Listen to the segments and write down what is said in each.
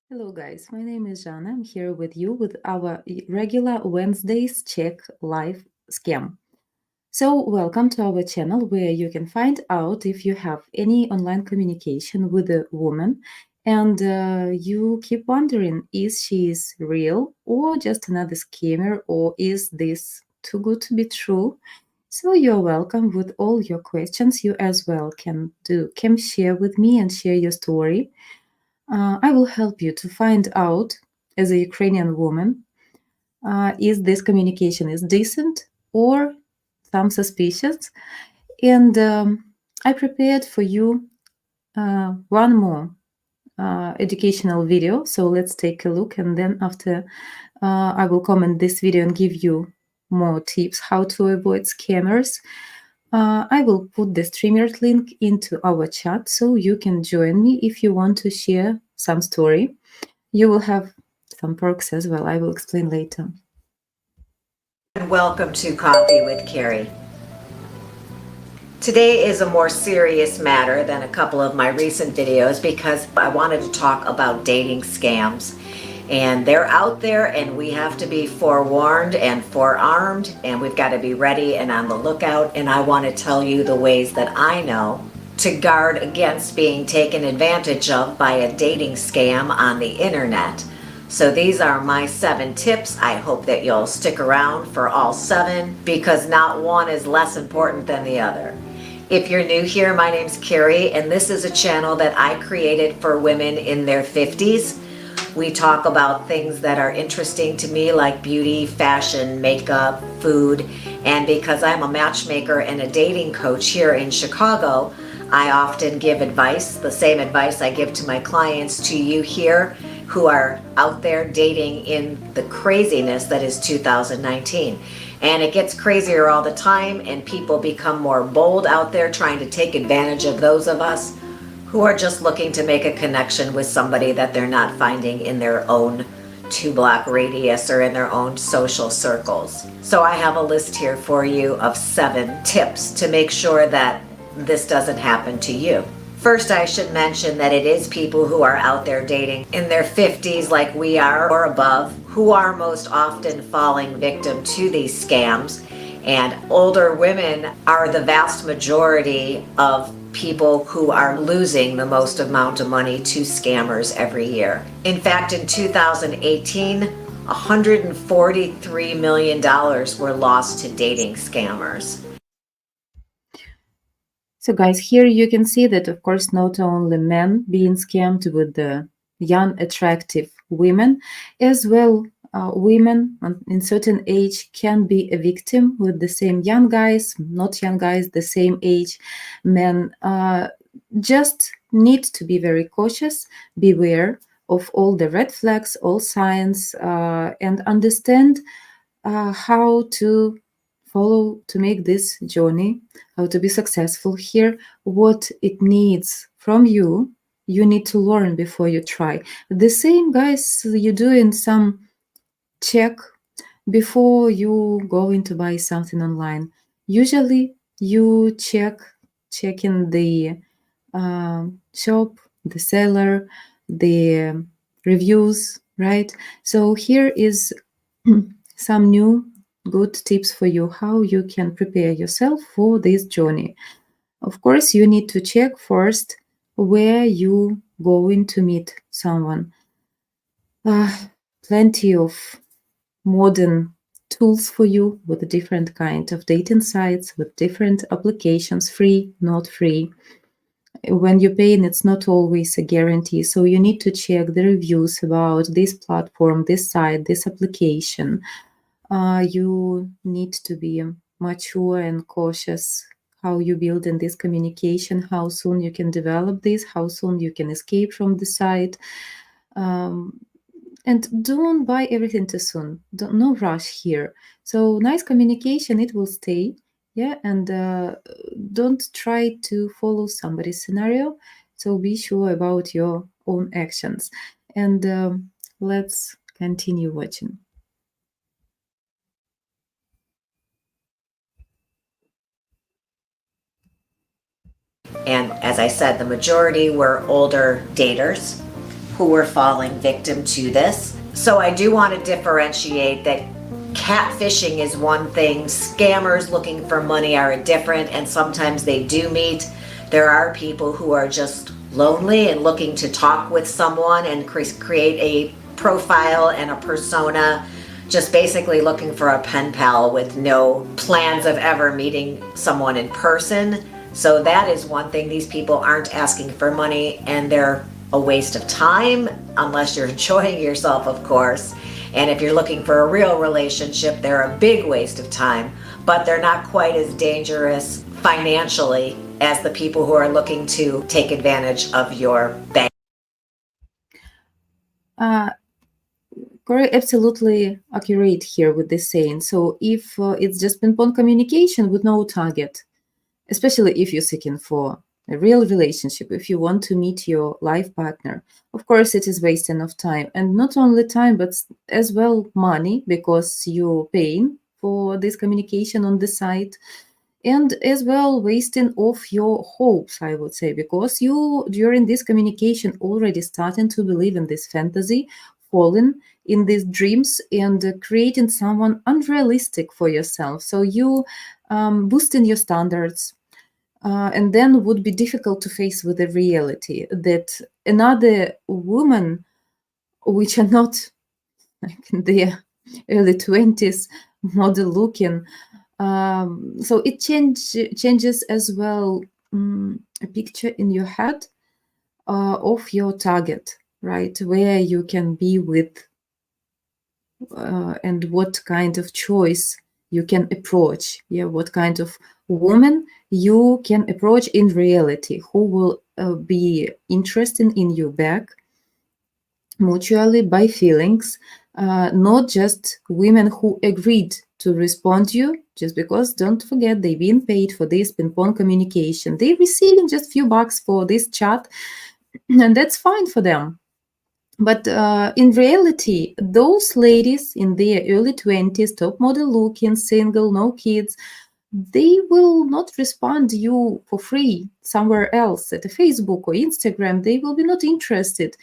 Hello, guys. My name is Jana. I'm here with you with our regular Wednesdays Check Live scam. So, welcome to our channel where you can find out if you have any online communication with a woman and you keep wondering is she is real or just another scammer or is this too good to be true? So, you're welcome with all your questions. You as well can share with me and share your story. I will help you to find out, as a Ukrainian woman, is this communication is decent or some suspicious. And I prepared for you one more educational video. So let's take a look, and then after I will comment this video and give you more tips how to avoid scammers. I will put the StreamYard link into our chat so you can join me if you want to share some story. You will have some perks as well. I will explain later. And welcome to Coffee with Carrie. Today is a more serious matter than a couple of my recent videos because I wanted to talk about dating scams. And they're out there and we have to be forewarned and forearmed and we've got to be ready and on the lookout. And I want to tell you the ways that I know to guard against being taken advantage of by a dating scam on the internet. So these are my 7 tips. I hope that you'll stick around for all 7 because not one is less important than the other. If you're new here, my name's Carrie and this is a channel that I created for women in their 50s. We talk about things that are interesting to me like beauty, fashion, makeup, food, and because I'm a matchmaker and a dating coach here in Chicago, I often give advice, the same advice I give to my clients to you here who are out there dating in the craziness that is 2019. And it gets crazier all the time and people become more bold out there trying to take advantage of those of us who are just looking to make a connection with somebody that they're not finding in their own 2-block radius or in their own social circles. So I have a list here for you of 7 tips to make sure that this doesn't happen to you. First, I should mention that it is people who are out there dating in their 50s like we are or above who are most often falling victim to these scams. And older women are the vast majority of people who are losing the most amount of money to scammers every year. In fact, in 2018, $143 million were lost to dating scammers. So, guys, here you can see that, of course, not only men being scammed with the young, attractive women, as well, women in certain age can be a victim with the same young guys, not young guys, the same age men. Just need to be very cautious, beware of all the red flags, all signs, and understand how to follow to make this journey, how to be successful here, what it needs from you. You need to learn before you try. The same, guys, you do in some check before you going to buy something online. Usually, you check in the shop, the seller, the reviews, right? So here is some new good tips for you how you can prepare yourself for this journey. Of course, you need to check first where you going to meet someone. Plenty of modern tools for you with different kind of dating sites, with different applications, free, not free. When you're paying, it's not always a guarantee. So you need to check the reviews about this platform, this site, this application. You need to be mature and cautious how you build in this communication, how soon you can develop this, how soon you can escape from the site. And don't buy everything too soon. No rush here. So nice communication, it will stay. Yeah, and don't try to follow somebody's scenario. So be sure about your own actions. And let's continue watching. And as I said, the majority were older daters who were falling victim to this. So I do want to differentiate that catfishing is one thing, scammers looking for money are different, and sometimes they do meet. There are people who are just lonely and looking to talk with someone and create a profile and a persona, just basically looking for a pen pal with no plans of ever meeting someone in person. So that is one thing. These people aren't asking for money, and they're a waste of time unless you're enjoying yourself, of course. And if you're looking for a real relationship, they're a big waste of time, but they're not quite as dangerous financially as the people who are looking to take advantage of your bank. Correct, absolutely accurate here with this saying. So if it's just ping-pong communication with no target, especially if you're seeking for a real relationship, if you want to meet your life partner, of course it is wasting of time, and not only time but as well money, because you're paying for this communication on the site, and as well wasting of your hopes, I would say, because you during this communication already starting to believe in this fantasy, falling in these dreams, and creating someone unrealistic for yourself. So you boosting your standards, and then would be difficult to face with the reality that another woman, which are not like in their early 20s, model looking. So it changes as well, a picture in your head of your target, right? Where you can be with, and what kind of choice you can approach. Yeah, what kind of woman you can approach in reality, who will be interested in you back mutually by feelings, not just women who agreed to respond to you, just because, don't forget, they've been paid for this ping-pong communication. They're receiving just few bucks for this chat, and that's fine for them. But in reality, those ladies in their early 20s, top model looking, single, no kids, they will not respond to you for free somewhere else at a Facebook or Instagram. They will be not interested,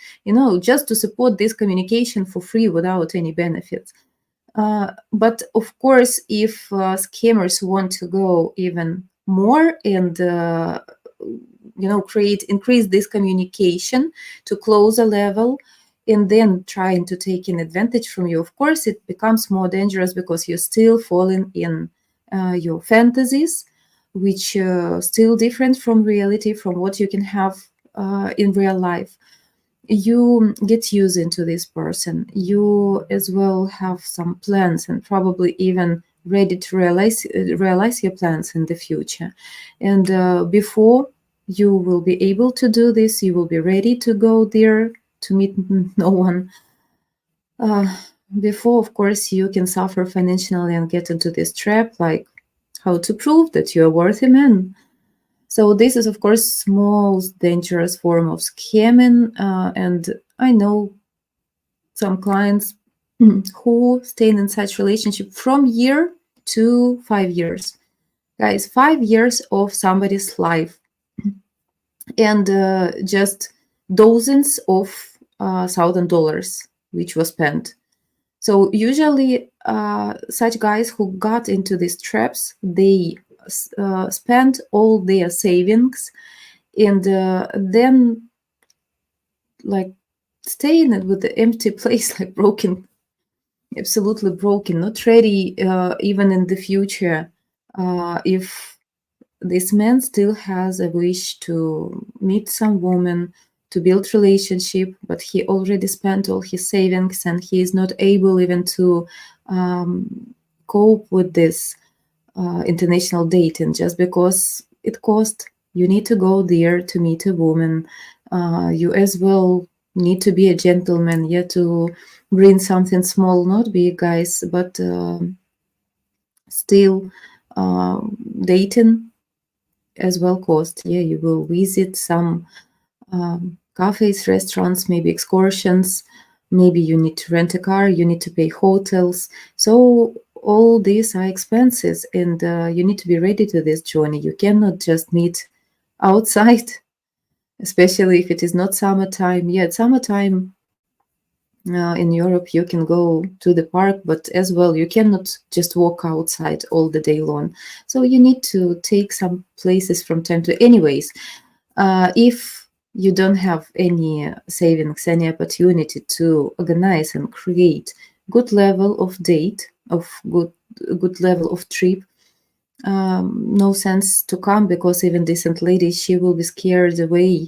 just to support this communication for free without any benefits. But of course, if scammers want to go even more and increase this communication to closer level, and then trying to take an advantage from you, of course it becomes more dangerous, because you're still falling in your fantasies, which still different from reality, from what you can have in real life. You get used into this person. You as well have some plans, and probably even ready to realize your plans in the future. And before you will be able to do this, you will be ready to go there to meet no one. Before, of course, you can suffer financially and get into this trap, like how to prove that you are worthy man. So this is, of course, most dangerous form of scamming, and I know some clients who stay in such relationship from year to 5 years. Guys, 5 years of somebody's life, and just dozens of $1,000 which was spent. So usually, such guys who got into these traps, they spend all their savings, and then like staying with the empty place, like broken, absolutely broken, not ready even in the future. If this man still has a wish to meet some woman, to build relationship, but he already spent all his savings, and he is not able even to cope with this international dating, just because it costs. You need to go there to meet a woman. You as well need to be a gentleman, yeah, to bring something small, not big, guys, but still dating as well cost. Yeah, you will visit some cafes, restaurants, maybe excursions. Maybe you need to rent a car, you need to pay hotels. So all these are expenses, and you need to be ready to this journey. You cannot just meet outside especially if it is not summertime. Yeah, at summertime in Europe, you can go to the park, but as well, you cannot just walk outside all the day long. So you need to take some places from time to. Anyways, if you don't have any savings, any opportunity to organize and create good level of date, of good level of trip, no sense to come, because even decent lady, she will be scared away,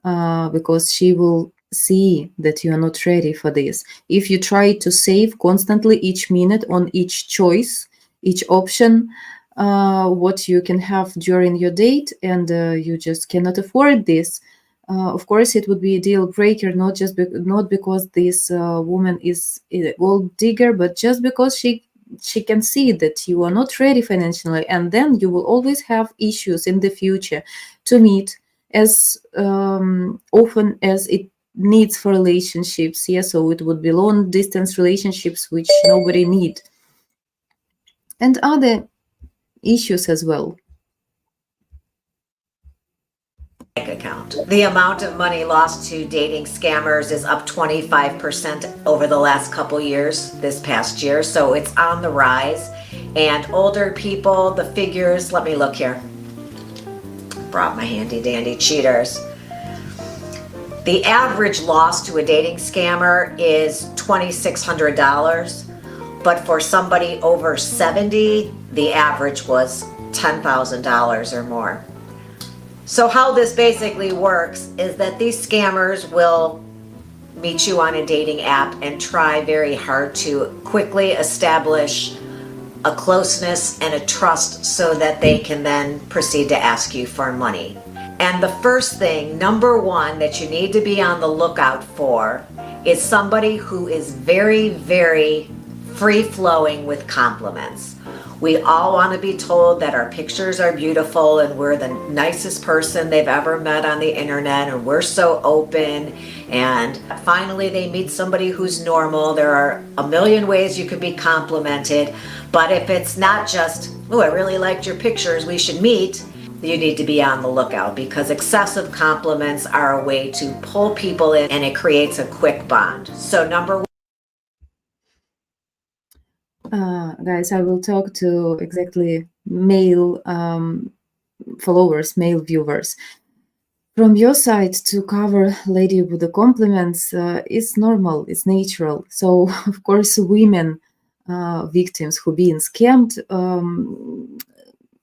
because she will see that you are not ready for this. If you try to save constantly each minute on each choice, each option, what you can have during your date, and you just cannot afford this, of course it would be a deal breaker, not because this woman is a gold digger, but just because she can see that you are not ready financially, and then you will always have issues in the future to meet as often as it needs for relationships. Yeah, so it would be long distance relationships, which nobody need, and other issues as well. Bank account. The amount of money lost to dating scammers is up 25% over the last couple years, this past year. So it's on the rise. And older people, the figures, let me look here. Brought my handy dandy cheaters. The average loss to a dating scammer is $2,600. But for somebody over 70, the average was $10,000 or more. So how this basically works is that these scammers will meet you on a dating app and try very hard to quickly establish a closeness and a trust so that they can then proceed to ask you for money. And the first thing, number one, that you need to be on the lookout for is somebody who is very, very free-flowing with compliments. We all want to be told that our pictures are beautiful and we're the nicest person they've ever met on the internet and we're so open. And finally they meet somebody who's normal. There are a million ways you could be complimented. But if it's not just, oh, I really liked your pictures, we should meet, you need to be on the lookout, because excessive compliments are a way to pull people in and it creates a quick bond. So number one. Guys, I will talk to exactly male followers, male viewers. From your side, to cover lady with the compliments is normal, it's natural. So, of course, women victims who being scammed,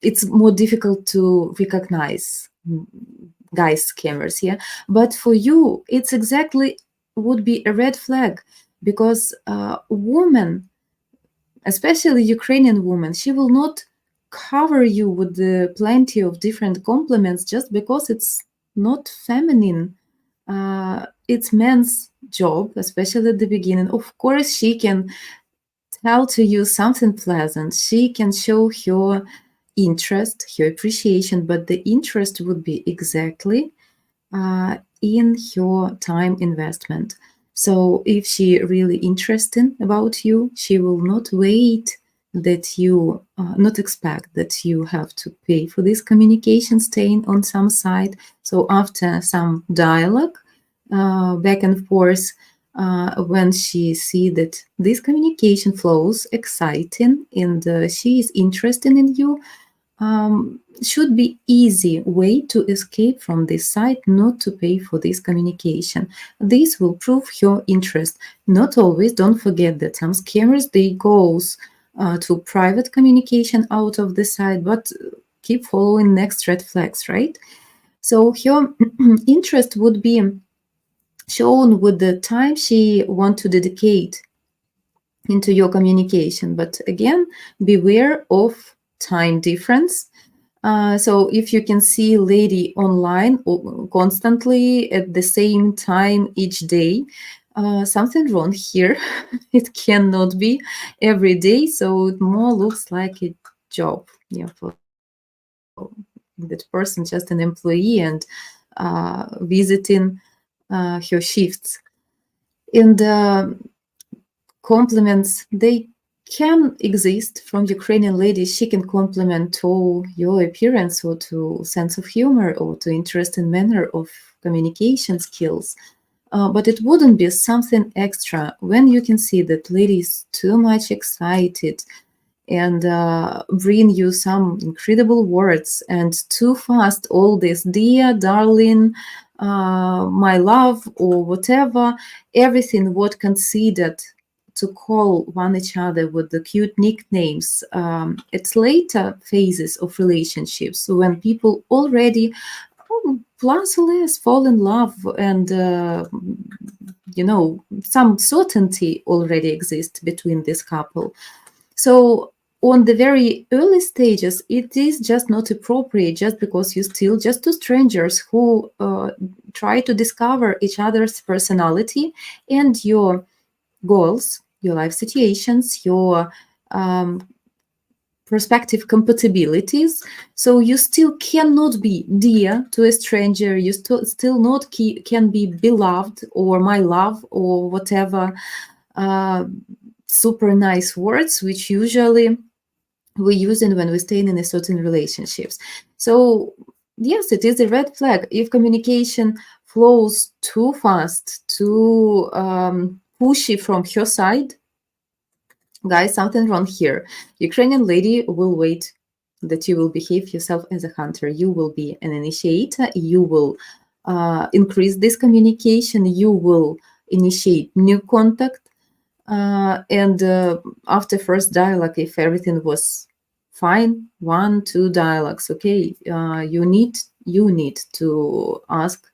it's more difficult to recognize guys scammers, yeah. But for you, it's exactly would be a red flag, because woman, especially Ukrainian woman, she will not cover you with plenty of different compliments just because it's not feminine. It's men's job, especially at the beginning. Of course, she can tell to you something pleasant. She can show her interest, her appreciation, but the interest would be exactly in her time investment. So if she really interested about you, she will not wait that you not expect that you have to pay for this communication staying on some side. So after some dialogue back and forth, when she see that this communication flows exciting and she is interested in you, should be easy way to escape from this site, not to pay for this communication. This will prove your interest. Not always, don't forget that some scammers, they goes to private communication out of the site, but keep following next red flags, right? So your interest would be shown with the time she want to dedicate into your communication. But again, beware of time difference. So if you can see lady online constantly at the same time each day, something wrong here. It cannot be every day, so it more looks like a job, yeah, for that person, just an employee and visiting her shifts. And compliments, they can exist from Ukrainian ladies. She can compliment to your appearance or to sense of humor or to interesting manner of communication skills. But it wouldn't be something extra when you can see that lady is too much excited and bring you some incredible words, and too fast all this dear darling, my love, or whatever, everything what considered to call one each other with the cute nicknames. It's later phases of relationships when people already plus or less fall in love, and some certainty already exists between this couple. So on the very early stages, it is just not appropriate, just because you still just two strangers who try to discover each other's personality and your goals, your life situations, your prospective compatibilities. So you still cannot be dear to a stranger. You still not can be beloved or my love or whatever super nice words which usually we're using when we're staying in a certain relationships. So yes, it is a red flag if communication flows too fast, too pushy from her side. Guys, something wrong here. Ukrainian lady will wait that you will behave yourself as a hunter. You will be an initiator. You will increase this communication. You will initiate new contact. And after first dialogue, if everything was fine, 1-2 dialogues, okay, you need to ask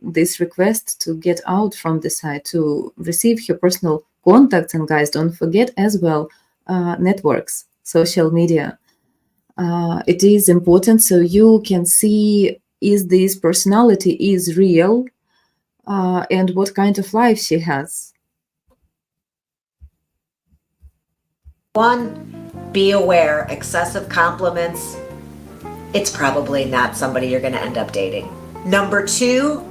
this request to get out from the site, to receive your personal contacts. And guys, don't forget as well networks, social media. It is important so you can see is this personality is real and what kind of life she has. One, be aware, excessive compliments, it's probably not somebody you're going to end up dating. Number two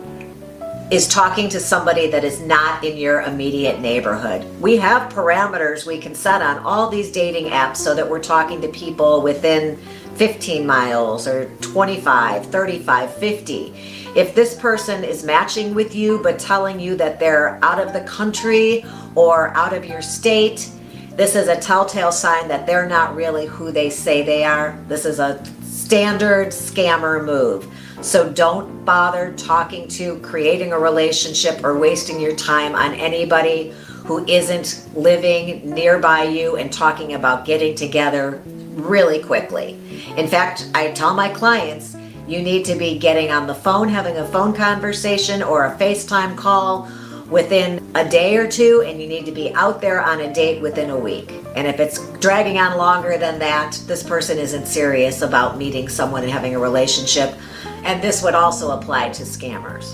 is talking to somebody that is not in your immediate neighborhood. We have parameters we can set on all these dating apps so that we're talking to people within 15 miles or 25, 35, 50. If this person is matching with you but telling you that they're out of the country or out of your state, this is a telltale sign that they're not really who they say they are. This is a standard scammer move. So don't bother talking to, creating a relationship, or wasting your time on anybody who isn't living nearby you and talking about getting together really quickly. In fact, I tell my clients, you need to be getting on the phone, having a phone conversation or a FaceTime call within a day or two, and you need to be out there on a date within a week. And if it's dragging on longer than that, this person isn't serious about meeting someone and having a relationship. And this would also apply to scammers.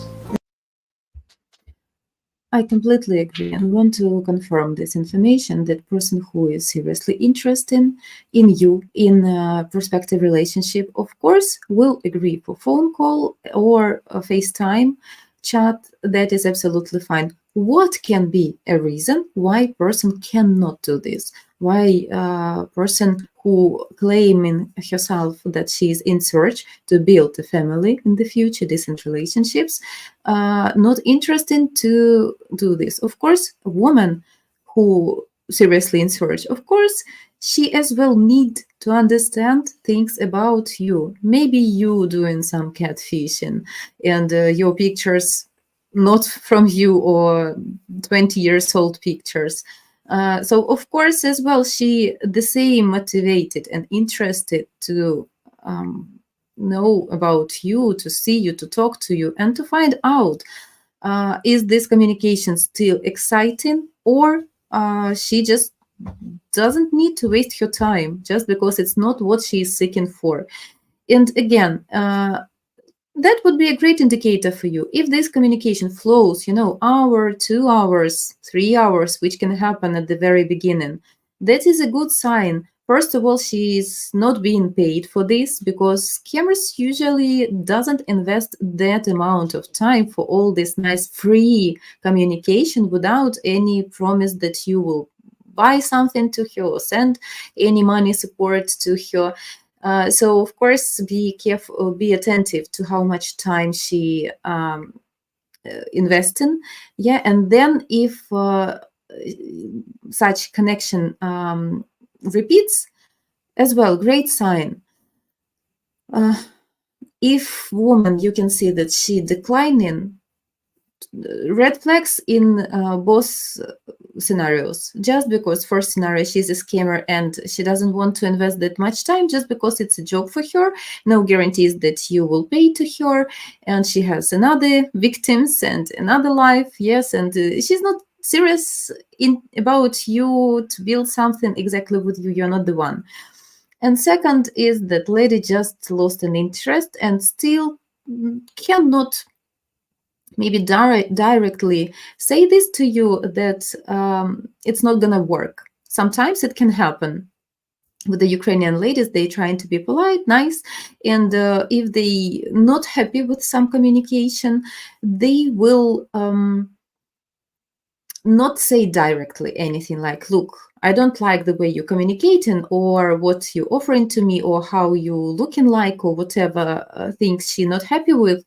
I completely agree and want to confirm this information that person who is seriously interested in you in a prospective relationship, of course, will agree for phone call or a FaceTime chat. That is absolutely fine. What can be a reason why person cannot do this? Why person who claiming herself that she is in search to build a family in the future, decent relationships, not interested to do this? Of course, a woman who seriously in search, of course, she as well need to understand things about you. Maybe you doing some catfishing and your pictures not from you or 20 years old pictures. So of course as well she the same motivated and interested to know about you, to see you, to talk to you, and to find out is this communication still exciting, or she just doesn't need to waste her time just because it's not what she is seeking for. And again, that would be a great indicator for you. If this communication flows, hour, 2 hours, 3 hours, which can happen at the very beginning, that is a good sign. First of all, she is not being paid for this, because scammers usually doesn't invest that amount of time for all this nice free communication without any promise that you will buy something to her or send any money support to her. So of course, be careful, be attentive to how much time she invest in. Yeah, and then if such connection repeats as well, great sign. If woman, you can see that she declining, red flags in both scenarios. Just because first scenario, she's a scammer and she doesn't want to invest that much time just because it's a job for her, no guarantees that you will pay to her, and she has another victims and another life. Yes, and she's not serious about you to build something exactly with you. You're not the one. And second is that lady just lost an interest and still cannot maybe directly say this to you, that it's not gonna work. Sometimes it can happen with the Ukrainian ladies. They trying to be polite, nice, and if they not happy with some communication, they will not say directly anything like, look, I don't like the way you're communicating, or what you're offering to me, or how you looking like, or whatever things she not happy with.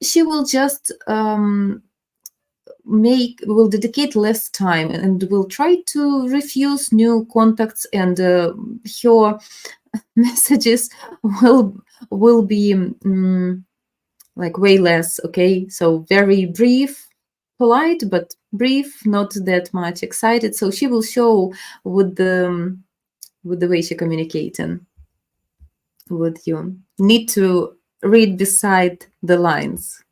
She will just will dedicate less time and will try to refuse new contacts, and her messages will be like way less. Okay, so very brief, polite, but brief, not that much excited. So she will show with the way she communicating with you. Need to read beside the lines.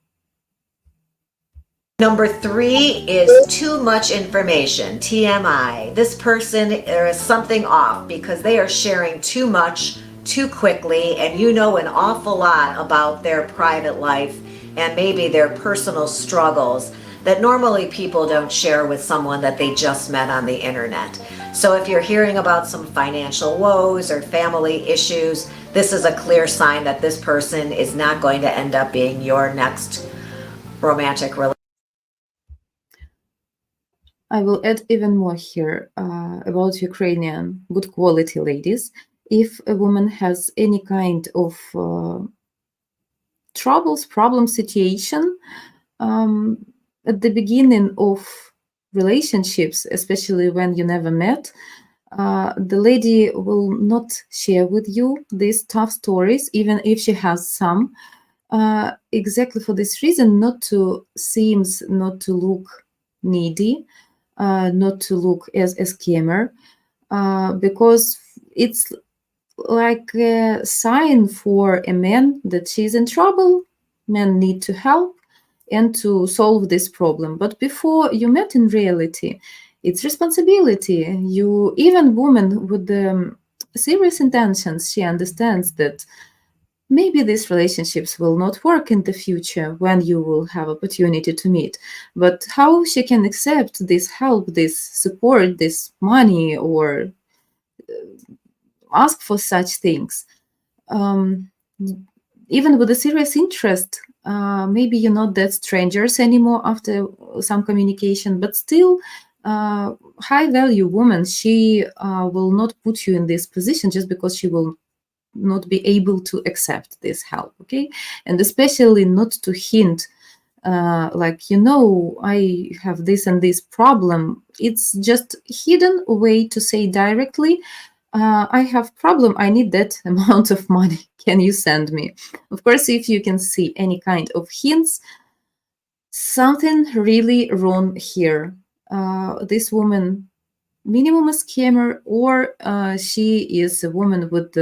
Number 3 is too much information, TMI. This person, there is something off because they are sharing too much too quickly, and you know an awful lot about their private life and maybe their personal struggles that normally people don't share with someone that they just met on the internet. So if you're hearing about some financial woes or family issues, this is a clear sign that this person is not going to end up being your next romantic relationship. I will add even more here about Ukrainian good quality ladies. If a woman has any kind of problem situation at the beginning of relationships, especially when you never met, the lady will not share with you these tough stories, even if she has some. Exactly for this reason, not to look needy, not to look as a scammer, because it's like a sign for a man that she's in trouble. Men need to help and to solve this problem. But before you met in reality, it's responsibility. You, even woman with serious intentions, she understands that maybe these relationships will not work in the future when you will have opportunity to meet. But how she can accept this help, this support, this money, or ask for such things? Even with a serious interest, maybe you're not that strangers anymore after some communication, but still high value woman, she will not put you in this position just because she will not be able to accept this help. Okay, and especially not to hint like, I have this and this problem. It's just hidden way to say directly, I have problem, I need that amount of money, can you send me? Of course, if you can see any kind of hints, something really wrong here. This woman minimum a scammer, or she is a woman with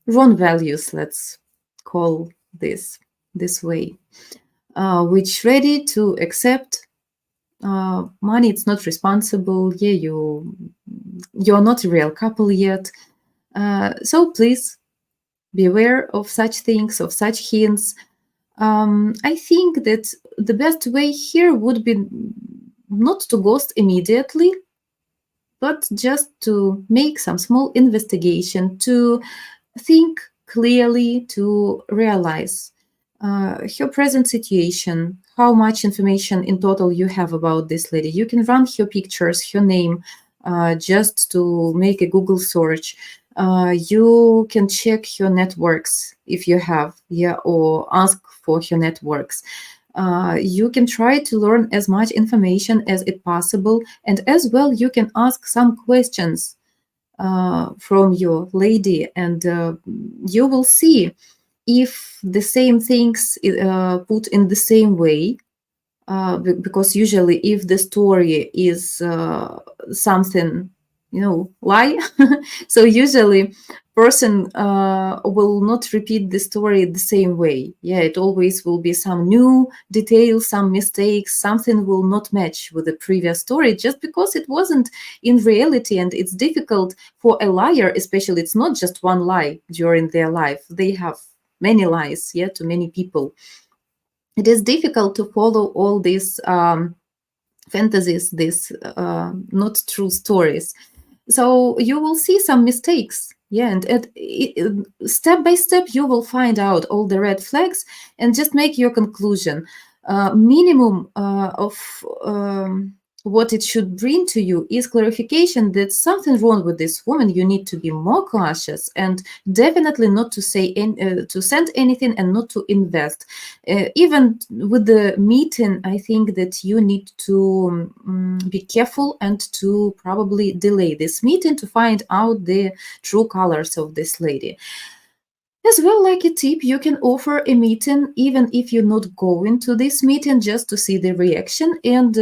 wrong values, let's call this way, which ready to accept money. It's not responsible. Yeah, you're not a real couple yet. So please be aware of such things, of such hints. I think that the best way here would be not to ghost immediately, but just to make some small investigation, to think clearly, to realize her present situation, how much information in total you have about this lady. You can run her pictures, her name, just to make a Google search. You can check your networks if you have, yeah, or ask for your networks. You can try to learn as much information as it possible, and as well you can ask some questions from your lady, and you will see if the same things put in the same way, because usually if the story is something, lie, so usually person will not repeat the story the same way. Yeah, it always will be some new details, some mistakes, something will not match with the previous story, just because it wasn't in reality. And it's difficult for a liar, especially, it's not just one lie during their life, they have many lies, yeah, to many people. It is difficult to follow all these fantasies, these not true stories. So you will see some mistakes. Yeah, and step by step, you will find out all the red flags and just make your conclusion. Minimum of what it should bring to you is clarification that something wrong with this woman. You need to be more cautious, and definitely not to say to send anything, and not to invest. Even with the meeting, I think that you need to be careful and to probably delay this meeting to find out the true colors of this lady. As well, like a tip, you can offer a meeting even if you're not going to this meeting, just to see the reaction and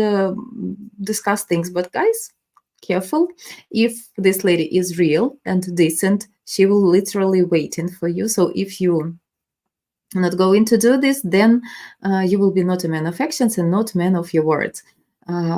discuss things. But guys, careful. If this lady is real and decent, she will literally waiting for you. So if you not going to do this, then you will be not a man of actions and not man of your words.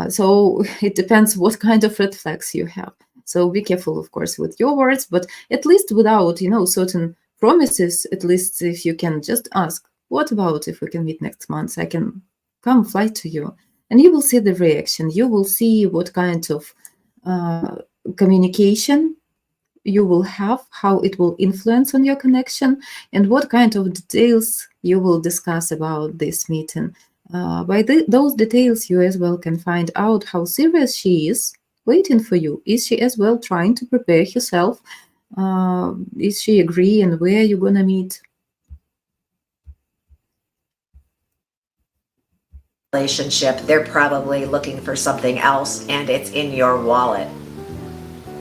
So it depends what kind of red flags you have. So be careful, of course, with your words, but at least without, certain promises, at least if you can just ask, what about if we can meet next month? I can come fly to you. And you will see the reaction. You will see what kind of communication you will have, how it will influence on your connection, and what kind of details you will discuss about this meeting. By those details, you as well can find out how serious she is waiting for you. Is she as well trying to prepare herself? Is she agree, and where you're gonna meet? Relationship, they're probably looking for something else and it's in your wallet.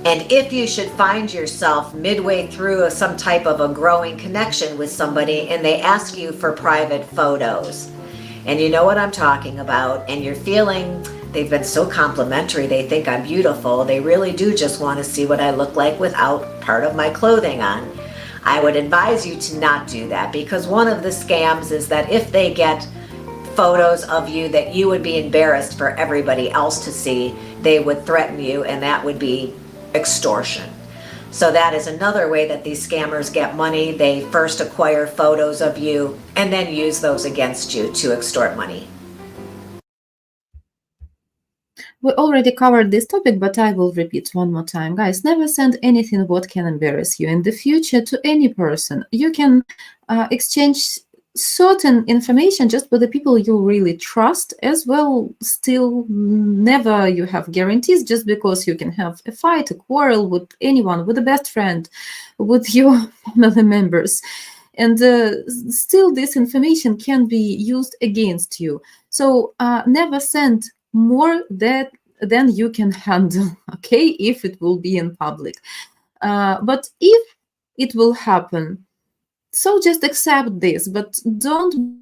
And if you should find yourself midway through some type of a growing connection with somebody and they ask you for private photos, and you know what I'm talking about, and you're feeling they've been so complimentary, they think I'm beautiful, they really do just want to see what I look like without part of my clothing on, I would advise you to not do that, because one of the scams is that if they get photos of you that you would be embarrassed for everybody else to see, they would threaten you, and that would be extortion. So that is another way that these scammers get money. They first acquire photos of you and then use those against you to extort money. We already covered this topic, but I will repeat one more time. Guys, never send anything what can embarrass you in the future to any person. You can exchange certain information just with the people you really trust. As well, still never you have guarantees, just because you can have a fight, a quarrel with anyone, with a best friend, with your family members. And still this information can be used against you. So never send more than you can handle, okay, if it will be in public. But if it will happen, so just accept this, but don't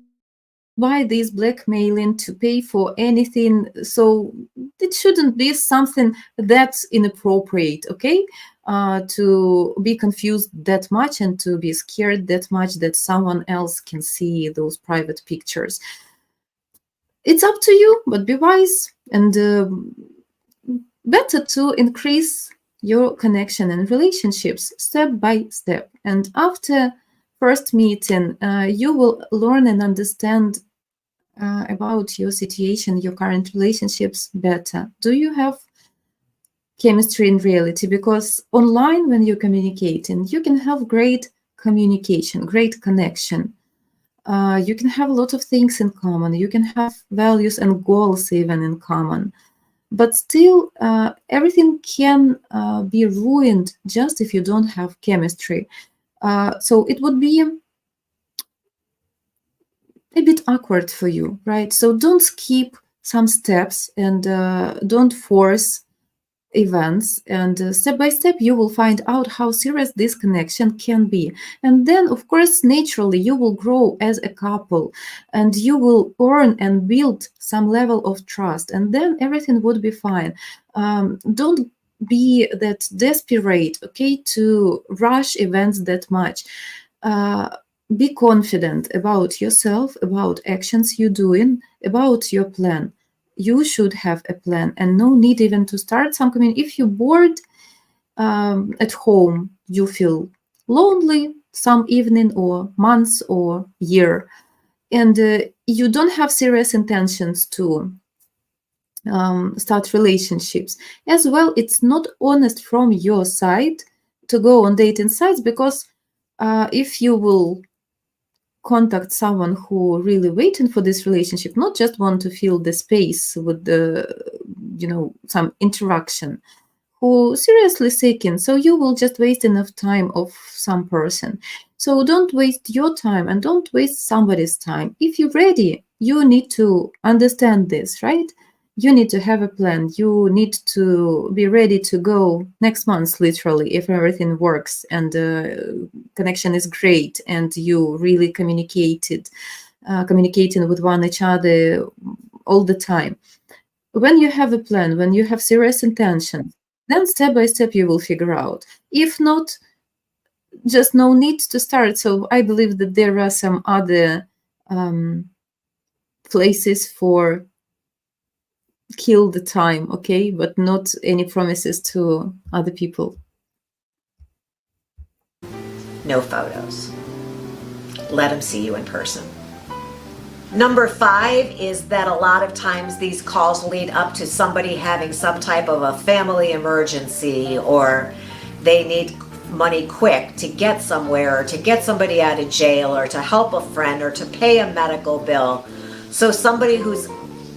buy this blackmailing to pay for anything. So it shouldn't be something that's inappropriate, okay? To be confused that much and to be scared that much that someone else can see those private pictures. It's up to you, but be wise, and better to increase your connection and relationships step by step. And after first meeting, you will learn and understand about your situation, your current relationships better. Do you have chemistry in reality? Because online, when you're communicating, you can have great communication, great connection. You can have a lot of things in common. You can have values and goals even in common. but still everything can be ruined just if you don't have chemistry. So it would be a bit awkward for you, right? So don't skip some steps and don't force events, and step by step you will find out how serious this connection can be. And then of course naturally you will grow as a couple, and you will earn and build some level of trust, and then everything would be fine. Don't be that desperate, okay, to rush events that much. uh, be confident about yourself, about actions you're doing, about your plan. You should have a plan, and no need even to start some community. If you're bored at home, you feel lonely some evening or months or year, and you don't have serious intentions to start relationships as well, it's not honest from your side to go on dating sites, because if you will contact someone who really waiting for this relationship, not just want to fill the space with the, some interaction, who seriously seeking, so you will just waste enough time of some person. So don't waste your time and don't waste somebody's time. If you're ready, you need to understand this, right? You need to have a plan. You need to be ready to go next month, literally, if everything works and connection is great and you really communicating with one each other all the time. When you have a plan, when you have serious intentions, then step by step you will figure out. If not, just no need to start. So I believe that there are some other um, places for kill the time, okay, but not any promises to other people. No photos. Let them see you in person. Number 5 is that a lot of times these calls lead up to somebody having some type of a family emergency, or they need money quick to get somewhere, or to get somebody out of jail, or to help a friend, or to pay a medical bill. So somebody who's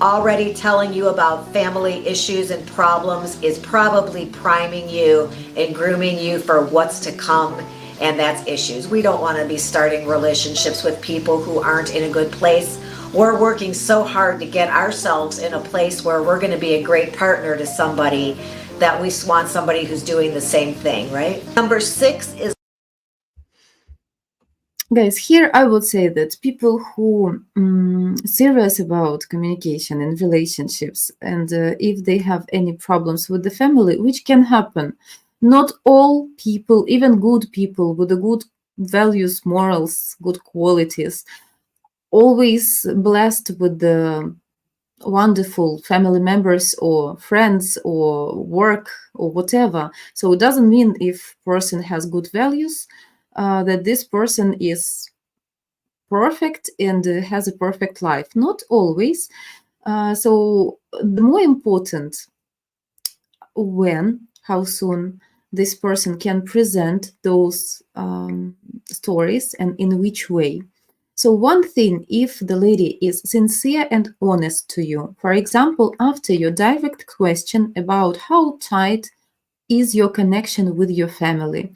already telling you about family issues and problems is probably priming you and grooming you for what's to come, and that's issues. We don't want to be starting relationships with people who aren't in a good place. We're working so hard to get ourselves in a place where we're going to be a great partner to somebody, that we want somebody who's doing the same thing, right? Number 6 is, Guys, here I would say that people who serious about communication and relationships, and if they have any problems with the family, which can happen, not all people, even good people with the good values, morals, good qualities, always blessed with the wonderful family members or friends or work or whatever. So it doesn't mean if person has good values that this person is perfect and has a perfect life. Not always. So the more important when, how soon this person can present those stories and in which way. So one thing, if the lady is sincere and honest to you, for example, after your direct question about how tight is your connection with your family.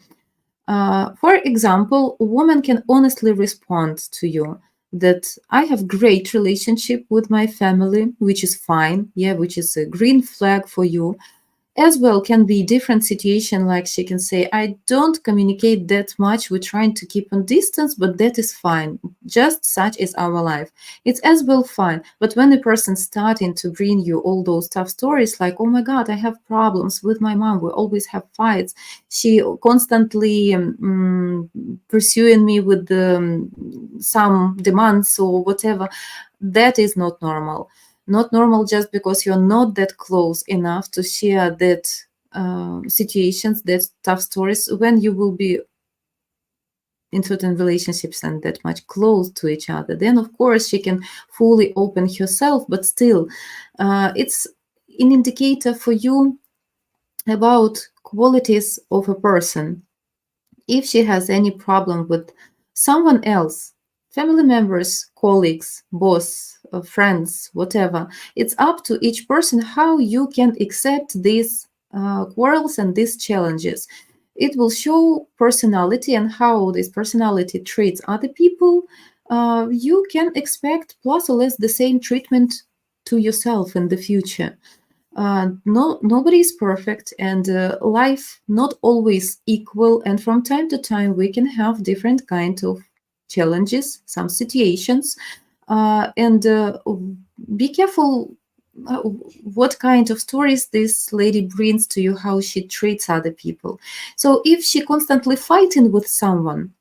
For example, a woman can honestly respond to you that I have great relationship with my family, which is fine, yeah, which is a green flag for you. As well can be different situation, like she can say I don't communicate that much, we're trying to keep on distance, but that is fine, just such is our life. It's as well fine. But when a person starting to bring you all those tough stories, like oh my god, I have problems with my mom, we always have fights, she constantly pursuing me with some demands or whatever, that is not normal. Not normal just because you're not that close enough to share that situations, that tough stories, when you will be in certain relationships and that much close to each other. Then, of course, she can fully open herself, but still, it's an indicator for you about qualities of a person. If she has any problem with someone else, family members, colleagues, boss, friends, whatever. It's up to each person how you can accept these quarrels and these challenges. It will show personality and how this personality treats other people. You can expect plus or less the same treatment to yourself in the future. Nobody is perfect, and life not always equal. And from time to time, we can have different kind of challenges, some situations, and be careful what kind of stories this lady brings to you, how she treats other people. So if she constantly fighting with someone,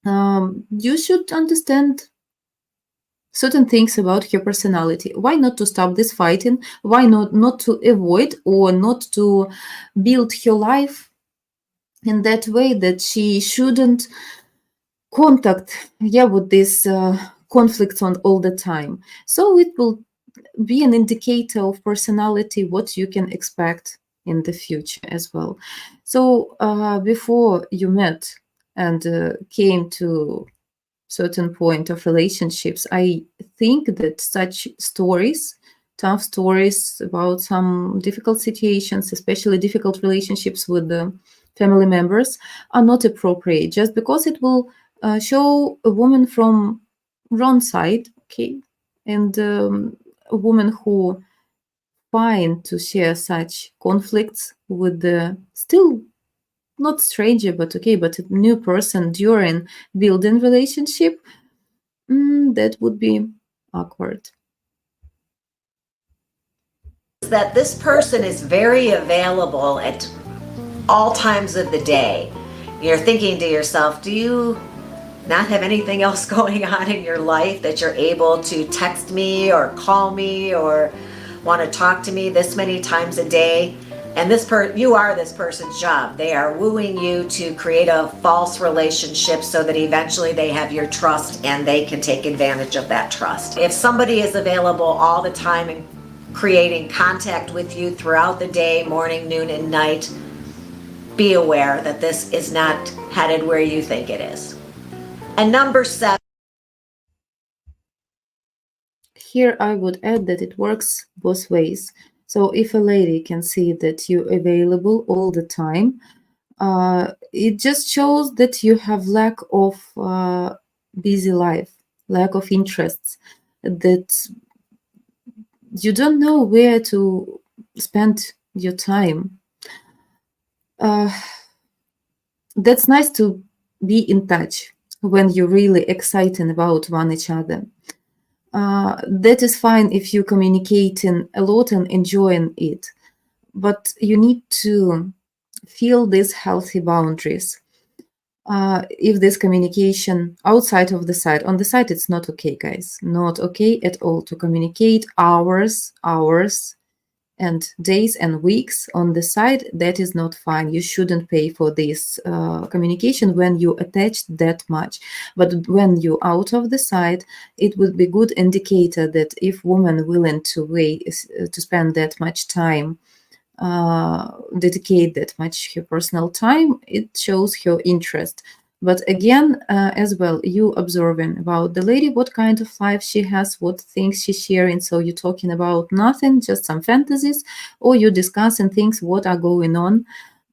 you should understand certain things about her personality. Why not to stop this fighting? Why not to avoid or not to build her life in that way that she shouldn't contact with this conflicts on all the time. So it will be an indicator of personality, what you can expect in the future as well. So before you met and came to certain point of relationships, I think that such stories, tough stories about some difficult situations, especially difficult relationships with the family members, are not appropriate, just because it will show a woman from wrong side, okay, and a woman who find to share such conflicts with the still not stranger, but okay, but a new person during building relationship. That would be awkward. That this person is very available at all times of the day. You're thinking to yourself, do you not have anything else going on in your life that you're able to text me or call me or want to talk to me this many times a day? And you are this person's job. They are wooing you to create a false relationship so that eventually they have your trust and they can take advantage of that trust. If somebody is available all the time and creating contact with you throughout the day, morning, noon, and night, be aware that this is not headed where you think it is. And number 7. Here I would add that it works both ways. So if a lady can see that you're available all the time, it just shows that you have lack of busy life, lack of interests, that you don't know where to spend your time. That's nice to be in touch when you're really excited about one each other. That is fine if you're communicating a lot and enjoying it, but you need to feel these healthy boundaries. If this communication outside of the site, on the site, it's not okay, guys, not okay at all to communicate hours and days and weeks on the side. That is not fine. You shouldn't pay for this communication when you attached that much. But when you out of the site, it would be good indicator that if woman willing to wait to spend that much time, dedicate that much her personal time, it shows her interest. But again, as well, you observing about the lady, what kind of life she has, what things she's sharing. So you're talking about nothing, just some fantasies, or you're discussing things what are going on.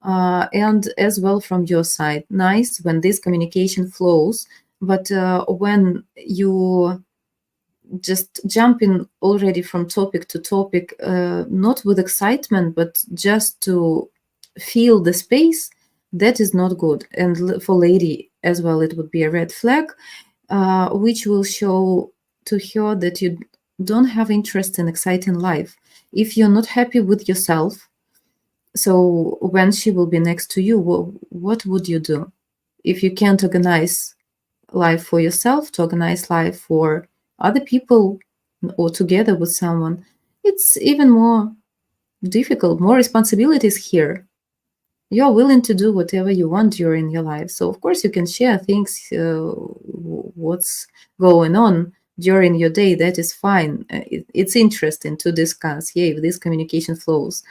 And as well from your side, nice when this communication flows. But when you just jumping already from topic to topic, not with excitement, but just to feel the space, that is not good. And for lady as well, it would be a red flag, which will show to her that you don't have interest in exciting life. If you're not happy with yourself, so when she will be next to you, what would you do? If you can't organize life for yourself, to organize life for other people or together with someone, it's even more difficult, more responsibilities here. You're willing to do whatever you want during your life. So, of course, you can share things, what's going on during your day. That is fine. It's interesting to discuss, yeah, if this communication flows.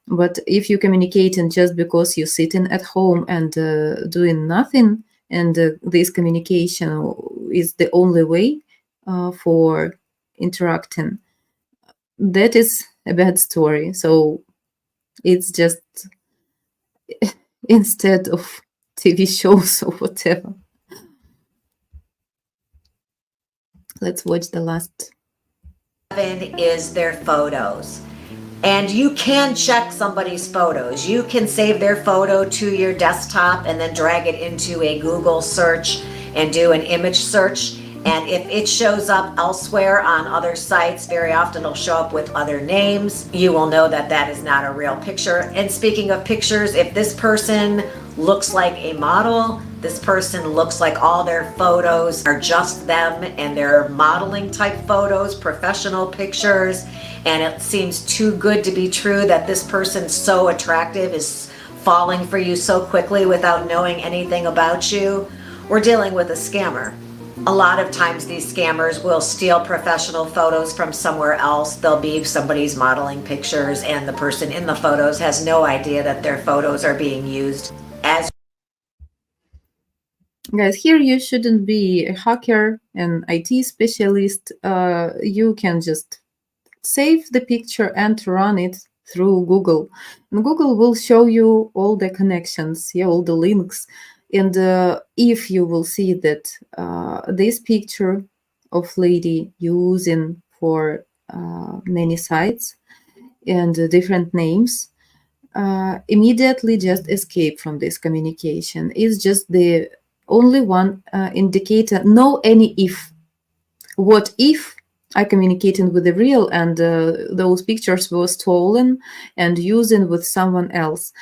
But if you're communicating just because you're sitting at home and doing nothing, and this communication is the only way for interacting. That is a bad story. So it's just instead of TV shows or whatever. Let's watch the last. Is their photos. And you can check somebody's photos. You can save their photo to your desktop and then drag it into a Google search and do an image search. And if it shows up elsewhere on other sites, very often it'll show up with other names. You will know that that is not a real picture. And speaking of pictures, if this person looks like a model, this person looks like all their photos are just them and they're modeling type photos, professional pictures, and it seems too good to be true that this person so attractive is falling for you so quickly without knowing anything about you, we're dealing with a scammer. A lot of times these scammers will steal professional photos from somewhere else. They'll be somebody's modeling pictures and the person in the photos has no idea that their photos are being used as. Guys, here you shouldn't be a hacker, an IT specialist. You can just save the picture and run it through Google. And Google will show you all the connections, yeah, all the links. And if you will see that this picture of lady using for many sites and different names, immediately just escape from this communication. It's just the only one indicator. No any if. What if I communicated with the real and those pictures were stolen and using with someone else?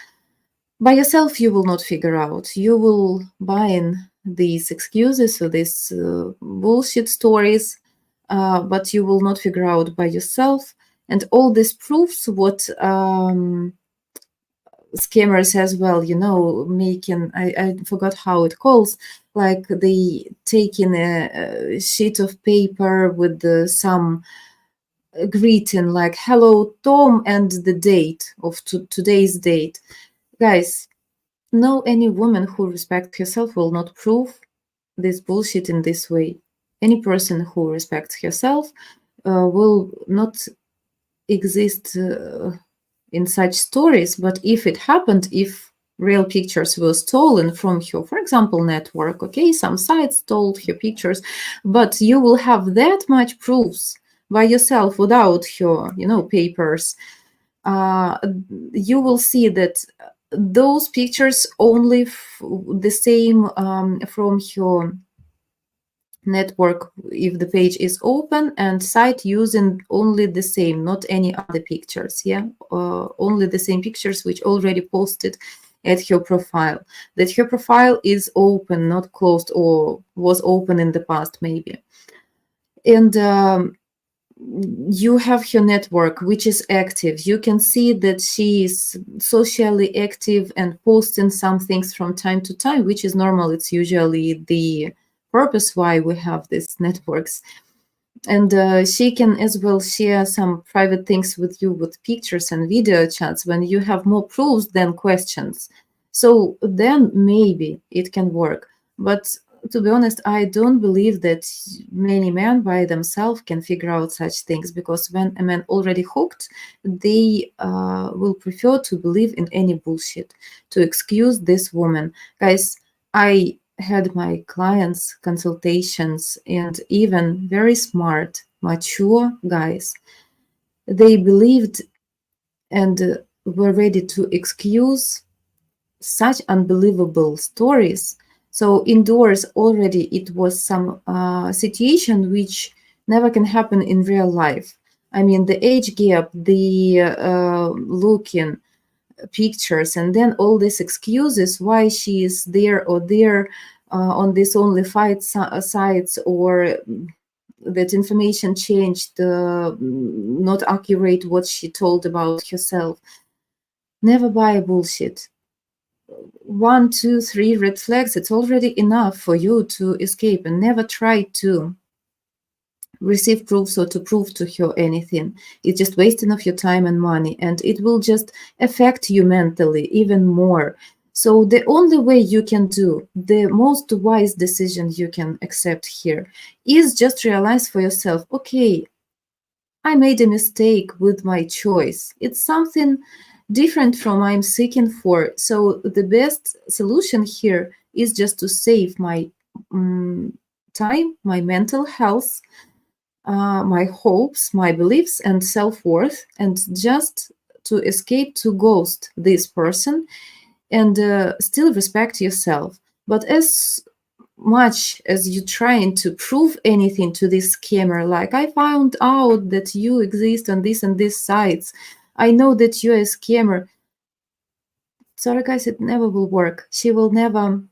By yourself, you will not figure out. You will buy in these excuses or these bullshit stories, but you will not figure out by yourself. And all this proves what scammers as well, making, I forgot how it calls, like they taking a sheet of paper with some greeting like hello Tom and the date of today's date. Guys, no, any woman who respects herself will not prove this bullshit in this way. Any person who respects herself will not exist in such stories. But if it happened, if real pictures were stolen from her, for example, network, okay, some sites stole her pictures, but you will have that much proofs by yourself without her, papers. You will see that those pictures only the same from her network if the page is open, and site using only the same, not any other pictures, yeah, only the same pictures which already posted at her profile, that her profile is open, not closed, or was open in the past maybe. And you have her network which is active. You can see that she is socially active and posting some things from time to time, which is normal. It's usually the purpose why we have these networks. And she can as well share some private things with you with pictures and video chats when you have more proofs than questions. So then maybe it can work. But to be honest, I don't believe that many men by themselves can figure out such things, because when a man already hooked, they will prefer to believe in any bullshit to excuse this woman. Guys, I had my clients consultations, and even very smart, mature guys, they believed and were ready to excuse such unbelievable stories. So indoors already it was some situation which never can happen in real life. I mean, the age gap, the looking pictures, and then all these excuses why she is there or there on this only fight sites, or that information changed, not accurate what she told about herself. Never buy bullshit. 1, 2, 3 red flags, it's already enough for you to escape, and never try to receive proofs or to prove to her anything. It's just wasting of your time and money, and it will just affect you mentally even more. So the only way you can do, the most wise decision you can accept here, is just realize for yourself, okay, I made a mistake with my choice. It's something different from I'm seeking for. So the best solution here is just to save my time, my mental health, my hopes, my beliefs, and self-worth, and just to escape to ghost this person and still respect yourself. But as much as you trying to prove anything to this scammer, like I found out that you exist on this and this sites, I know that you're a scammer. Sorry guys, it never will work. She will never,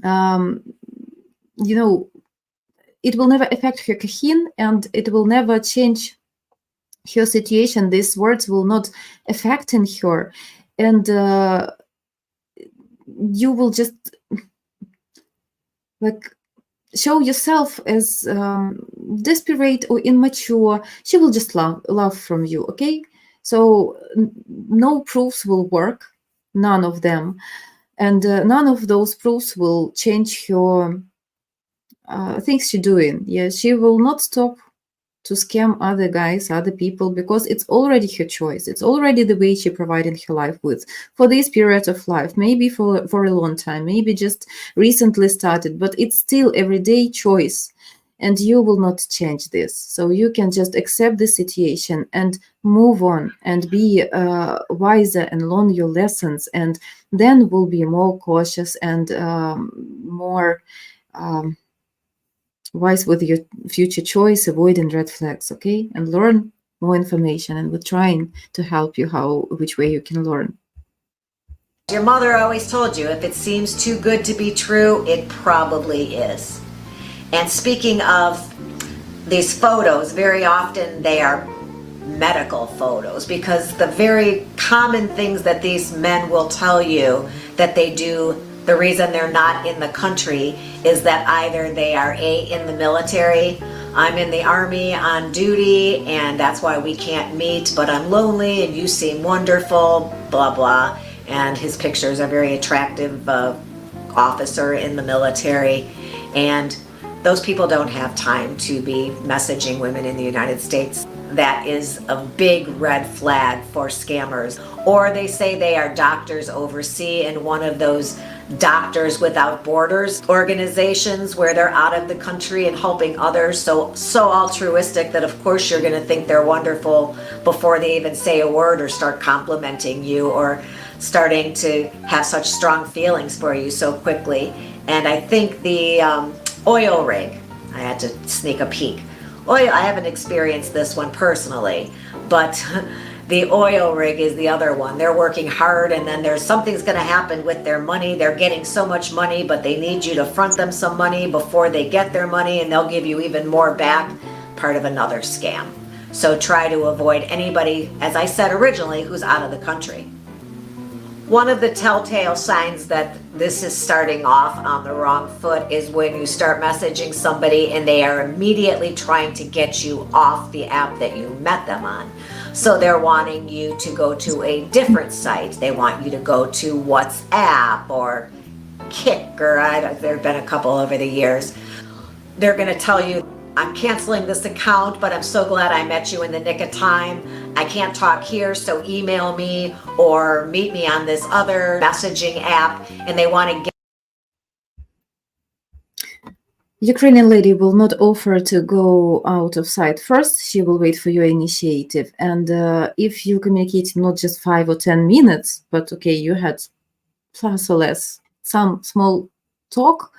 um, you know, it will never affect her kahin, and it will never change her situation. These words will not affecting her, and you will just like show yourself as desperate or immature. She will just love from you. Okay, so no proofs will work, none of them, and none of those proofs will change her things she's doing. Yeah, she will not stop to scam other guys, other people, because it's already her choice. It's already the way she provided her life with for this period of life, maybe for a long time, maybe just recently started, but it's still everyday choice. And you will not change this. So you can just accept the situation and move on and be wiser and learn your lessons. And then will be more cautious and more wise with your future choice, avoiding red flags, okay? And learn more information. And we're trying to help you which way you can learn. Your mother always told you, if it seems too good to be true, it probably is. And speaking of these photos, very often they are medical photos, because the very common things that these men will tell you that they do, the reason they're not in the country is that either they are in the military, I'm in the army on duty and that's why we can't meet, but I'm lonely and you seem wonderful, blah blah. And his pictures are very attractive officer in the military, and those people don't have time to be messaging women in the United States. That is a big red flag for scammers. Or they say they are doctors overseas in one of those Doctors Without Borders organizations where they're out of the country and helping others. So altruistic that of course you're going to think they're wonderful before they even say a word or start complimenting you or starting to have such strong feelings for you so quickly. And I think the oil rig, I had to sneak a peek. I haven't experienced this one personally, but the oil rig is the other one. They're working hard and then something's going to happen with their money. They're getting so much money, but they need you to front them some money before they get their money, and they'll give you even more back. Part of another scam. So try to avoid anybody, as I said originally, who's out of the country. One of the telltale signs that this is starting off on the wrong foot is when you start messaging somebody and they are immediately trying to get you off the app that you met them on. So they're wanting you to go to a different site. They want you to go to WhatsApp or Kick, or there have been a couple over the years. They're going to tell you, I'm canceling this account, but I'm so glad I met you in the nick of time. I can't talk here, so email me or meet me on this other messaging app. And they want to get Ukrainian lady will not offer to go out of sight first. She will wait for your initiative. And if you communicate not just 5 or 10 minutes, but okay, you had plus or less some small talk,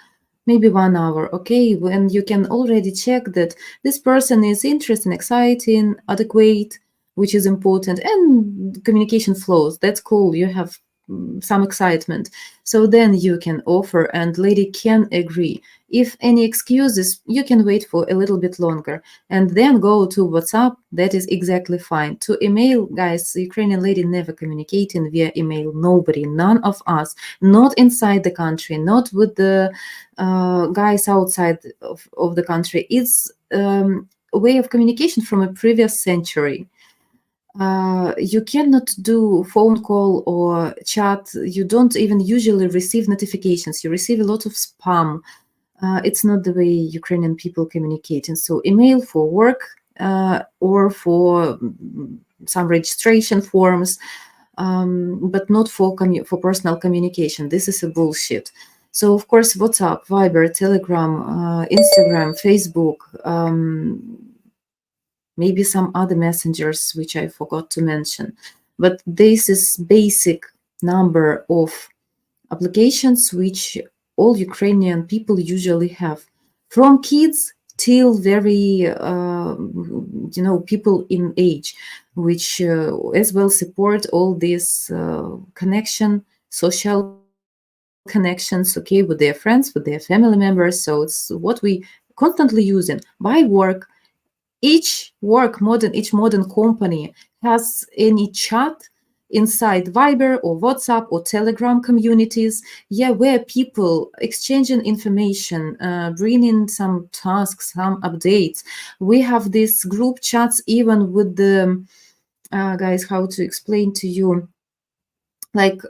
maybe 1 hour, okay, when you can already check that this person is interesting, exciting, adequate, which is important, and communication flows. That's cool. You have some excitement. So then you can offer and lady can agree. If any excuses, you can wait for a little bit longer and then go to WhatsApp. That is exactly fine. To email, guys, the Ukrainian lady never communicating via email. Nobody, none of us, not inside the country, not with the guys outside of the country. It's a way of communication from a previous century. You cannot do phone call or chat. You don't even usually receive notifications. You receive a lot of spam. It's not the way Ukrainian people communicate. And so email for work or for some registration forms, but not for for personal communication. This is a bullshit. So of course, WhatsApp, Viber, Telegram, Instagram, Facebook, maybe some other messengers which I forgot to mention. But this is basic number of applications which all Ukrainian people usually have, from kids till very people in age, which as well support all these social connections, okay, with their friends, with their family members. So it's what we constantly using by work. Each modern company has any chat inside Viber or WhatsApp or Telegram communities, yeah, where people exchanging information, bringing some tasks, some updates. We have these group chats even with the guys, how to explain to you, like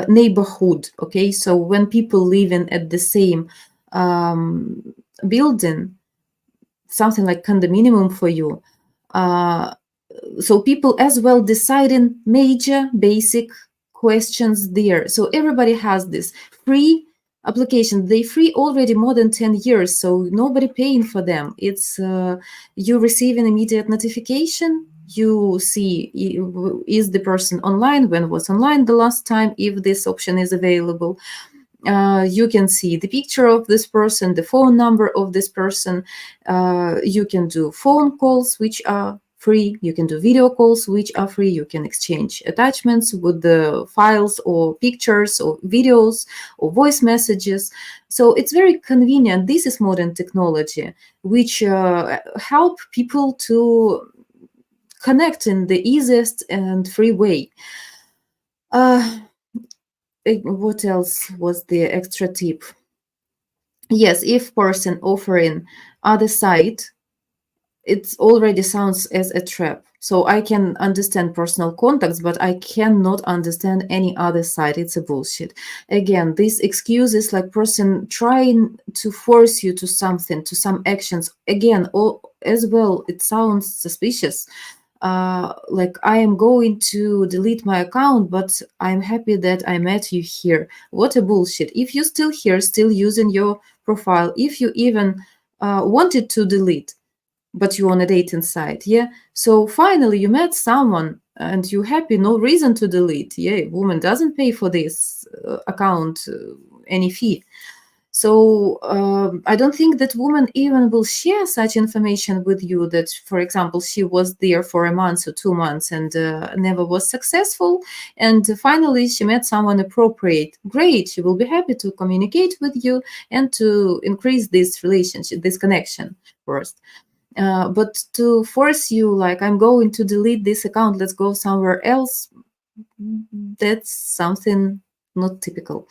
neighborhood, okay? So when people living at the same building, something like condominium for you, uh, so people as well deciding major basic questions there. So everybody has this free application. They free already more than 10 years, so nobody paying for them. It's you receive an immediate notification. You see, is the person online, when was online the last time, if this option is available. You can see the picture of this person, the phone number of this person. You can do phone calls, which are free. You can do video calls, which are free. You can exchange attachments with the files or pictures or videos or voice messages. So it's very convenient. This is modern technology, which help people to connect in the easiest and free way. Uh, what else was the extra tip? Yes, if person offering other side, it already sounds as a trap. So I can understand personal contacts, but I cannot understand any other side. It's a bullshit. Again, these excuses, like person trying to force you to something, to some actions. Again, all as well, it sounds suspicious. Like I am going to delete my account, but I'm happy that I met you here. What a bullshit. If you're still here, still using your profile, if you even wanted to delete, but you on a dating site, yeah, so finally you met someone and you're happy, no reason to delete, yeah, woman doesn't pay for this account any fee. So I don't think that woman even will share such information with you, that, for example, she was there for a month or 2 months and never was successful. And finally, she met someone appropriate. Great. She will be happy to communicate with you and to increase this relationship, this connection first. But to force you, like, I'm going to delete this account, let's go somewhere else, that's something not typical.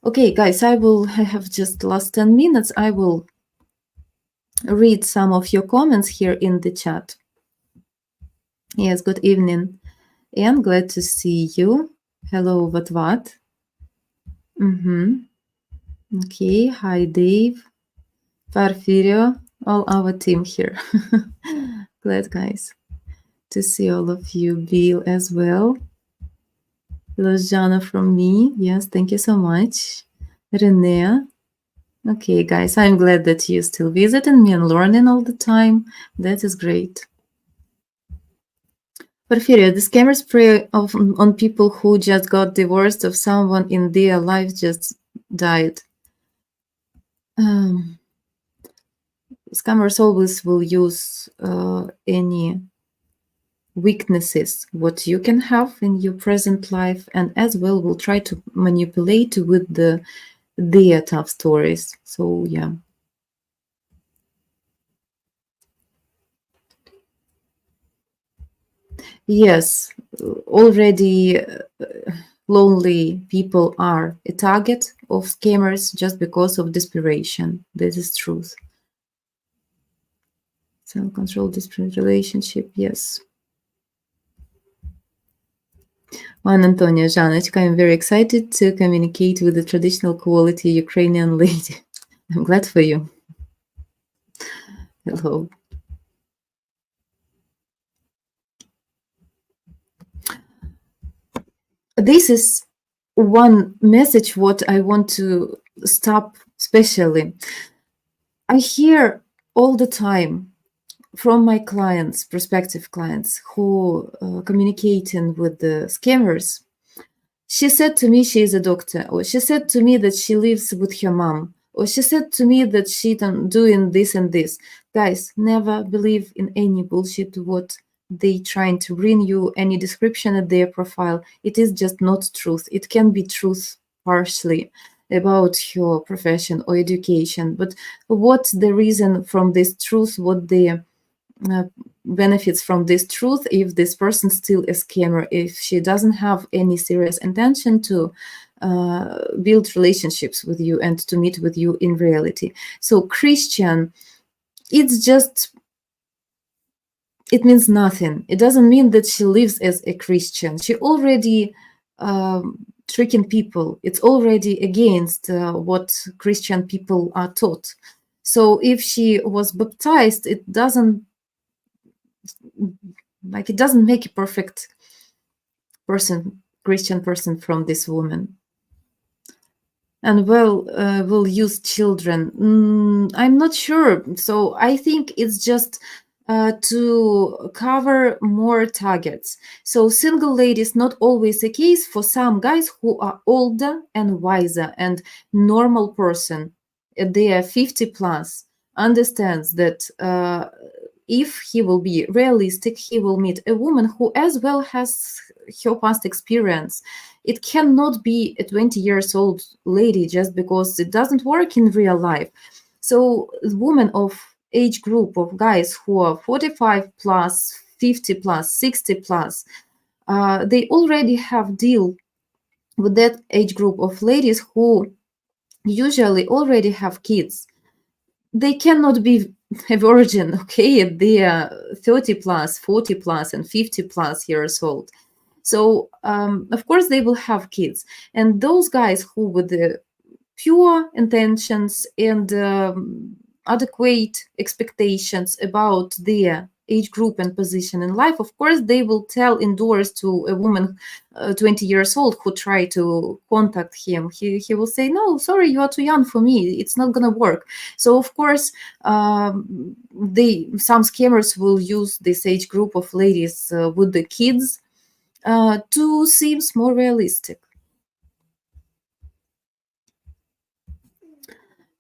Okay, guys, I have just last 10 minutes. I will read some of your comments here in the chat. Yes, good evening. And glad to see you. Hello, what? Okay, hi, Dave, Porfirio, all our team here. Glad, guys, to see all of you. Bill as well. Hello, Jana from me. Yes, thank you so much. Renee. Okay, guys, I'm glad that you're still visiting me and learning all the time. That is great. Porfiria, the scammers prey on people who just got divorced, of someone in their life just died. Scammers always will use any weaknesses what you can have in your present life, and as well will try to manipulate with their tough stories. So yeah. Yes, already lonely people are a target of scammers just because of desperation. This is truth. Self-control, disparate relationship, yes. Juan Antonio, Janочка, I'm very excited to communicate with the traditional quality Ukrainian lady. I'm glad for you. Hello. This is one message what I want to stop especially. I hear all the time from my clients, prospective clients who communicating with the scammers. She said to me she is a doctor, or she said to me that she lives with her mom, or she said to me that she doing this and this. Guys, never believe in any bullshit what they trying to bring you, any description of their profile. It is just not truth. It can be truth partially about your profession or education, but what the reason from this truth, what the uh, benefits from this truth if this person still a scammer, if she doesn't have any serious intention to build relationships with you and to meet with you in reality. So Christian, it's just, it means nothing. It doesn't mean that she lives as a Christian. She already tricking people. It's already against what Christian people are taught. So if she was baptized, it doesn't make a perfect person, Christian person from this woman. And will use children. I'm not sure. So I think it's just to cover more targets. So single ladies not always the case for some guys who are older and wiser and normal person. They are 50 plus, understands that if he will be realistic, he will meet a woman who as well has her past experience. It cannot be a 20 years old lady just because it doesn't work in real life. So women of age group of guys who are 45 plus, 50 plus, 60 plus, they already have deal with that age group of ladies who usually already have kids. They cannot be a virgin, okay? They are 30 plus, 40 plus, and 50 plus years old. So, of course, they will have kids. And those guys who, with the pure intentions and adequate expectations about their age group and position in life, of course, they will tell indoors to a woman 20 years old who try to contact him. He will say, no, sorry, you are too young for me. It's not going to work. So, of course, some scammers will use this age group of ladies with the kids to seem more realistic.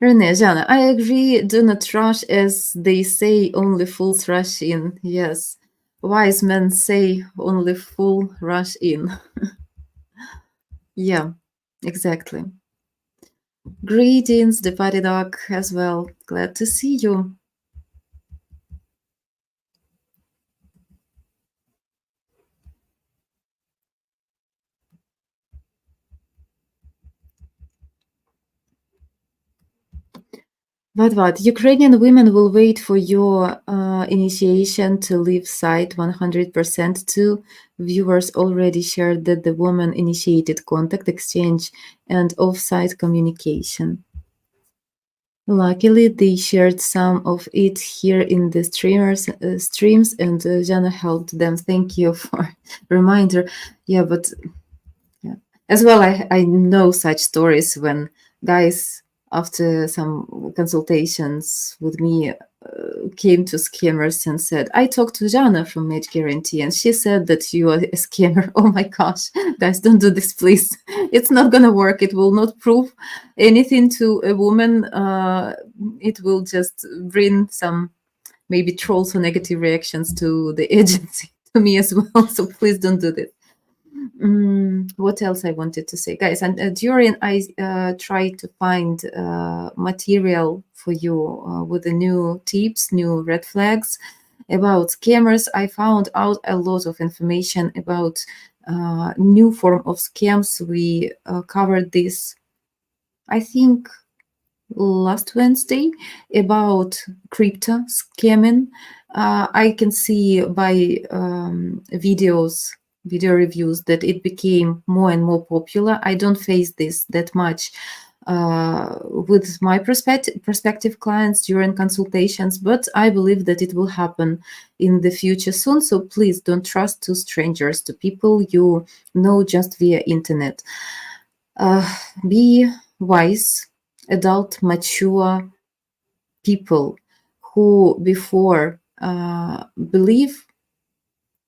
Renee, Jana, I agree. Do not rush, as they say, only fools rush in. Yes, wise men say only fool rush in. Yeah, exactly. Greetings, the party dog as well. Glad to see you. What? Ukrainian women will wait for your initiation to leave site 100%. Two viewers already shared that the woman initiated contact exchange and off-site communication. Luckily, they shared some of it here in the streams, and Jana helped them. Thank you for reminder. Yeah, but yeah. As well, I know such stories when guys, after some consultations with me, came to scammers and said, I talked to Jana from Guaranty, and she said that you are a scammer. Oh my gosh, guys, don't do this, please. It's not going to work. It will not prove anything to a woman. It will just bring some maybe trolls or negative reactions to the agency, to me as well. So please don't do this. What else I wanted to say, guys? And during I tried to find material for you with the new tips, new red flags about scammers. I found out a lot of information about new form of scams. We covered this, I think, last Wednesday about crypto scamming. I can see by videos video reviews that it became more and more popular. I don't face this that much with my prospective clients during consultations, but I believe that it will happen in the future soon. So please don't trust to strangers, to people you know just via internet. Be wise, adult, mature people who before believe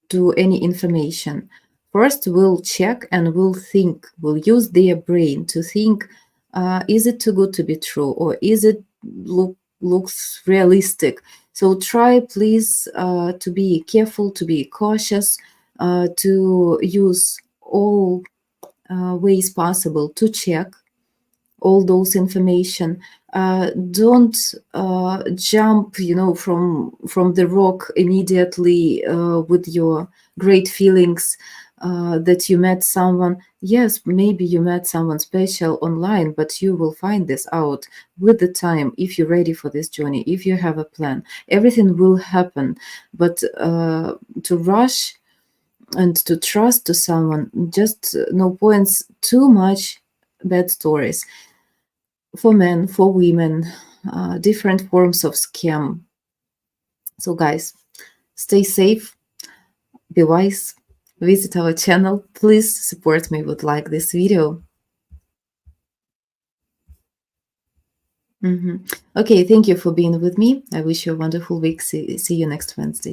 to any information first will check and will think, will use their brain to think, is it too good to be true, or is it looks realistic? So try please to be careful, to be cautious, to use all ways possible to check all those information. Don't jump, from the rock immediately with your great feelings that you met someone. Yes, maybe you met someone special online, but you will find this out with the time if you're ready for this journey, if you have a plan. Everything will happen, but to rush and to trust to someone, just no points. Too much bad stories for men, for women, different forms of scam. So, guys, stay safe, be wise, visit our channel. Please support me with like this video. Okay, thank you for being with me. I wish you a wonderful week. See you next Wednesday.